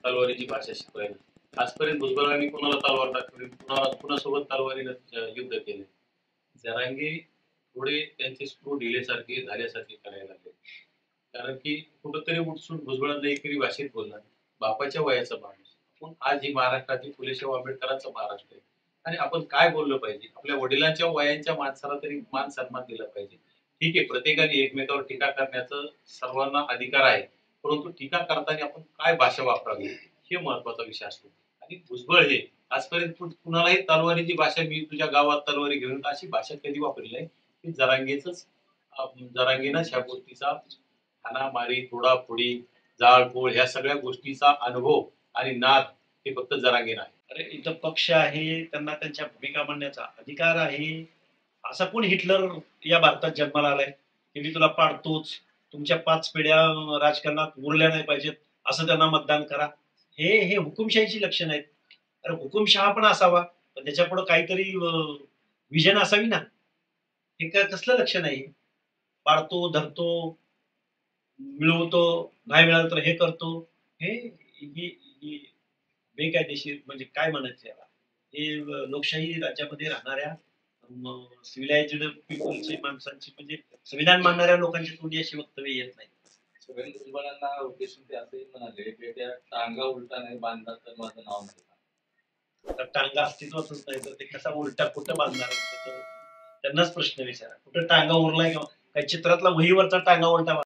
तलवारीची भाषा शिकवायला. आजपर्यंत भुजबळांनी कोणाला तलवार दाखवली, कुणासोबत तलवारीनं युद्ध केले. जरांगे थोडे त्यांचे स्क्रू ढिलेसारखे झाल्यासारखे करायला लागले. कारण की कुठंतरी उठसूट भुजबळांना एकेरी भाषेत बोलणार. बापाच्या वयाचा माणूस. पण आज ही महाराष्ट्रातील फुलेशाह आंबेडकरांचा महाराष्ट्र आहे. आणि आपण काय बोललं पाहिजे? आपल्या वडिलांच्या वयांच्या माणसाला तरी मान सन्मान दिला पाहिजे. ठीक आहे, प्रत्येकाने एकमेकावर टीका करण्याचा सर्वांना अधिकार आहे. परंतु टीका करताना आपण काय भाषा वापरावी हे महत्वाचा विषय असतो. आणि भुजबळ हे आजपर्यंत कुणालाही तलवारीची भाषा मी तुझ्या गावात तलवारी घेऊन अशी भाषा कधी वापरली नाही. की जरांगेनं ह्या गोष्टीचा हाणामारी, फोडाफोडी, जाळपोळ ह्या सगळ्या गोष्टीचा अनुभव आणि नाद हे फक्त जरांगेनं आहे. अरे इथं पक्ष आहे, त्यांना त्यांच्या भूमिका मांडण्याचा अधिकार आहे. असा कोण हिटलर या भारतात जन्माला आलाय की मी तुला पाडतोच, तुमच्या 5 पिढ्या राजकारणात उरल्या नाही पाहिजेत, असं त्यांना मतदान करा. हे हे हुकुमशाहीची लक्षण आहेत. अरे हुकुमशहा पण असावा, पण त्याच्या पुढे काहीतरी विजन असावी ना. हे काय कसलं लक्षण आहे? पाडतो, धरतो, मिळवतो, नाही मिळालं तर हे करतो. हे बेकायदेशीर म्हणजे काय म्हणायचं याला? हे लोकशाही राज्यामध्ये राहणाऱ्या सिव्हिलायझ्ड पीपलची माणसांची म्हणजे संविधान मानणाऱ्या लोकांची तोंडी अशी वक्तव्य येत नाही. सुरेंद्र भुजबळांना उद्देशून ते असंही म्हणाले की त्या टांगा उलटा नाही बांधला तर माझं नाव नाही. तर टांगा अस्तित्वातच नाही तर ते कसा उलटा कुठं बांधणार? त्यांनाच प्रश्न विचारा. कुठं टांगा उरलाय का? काही चित्रातला वहीवरचा टांगा उलटा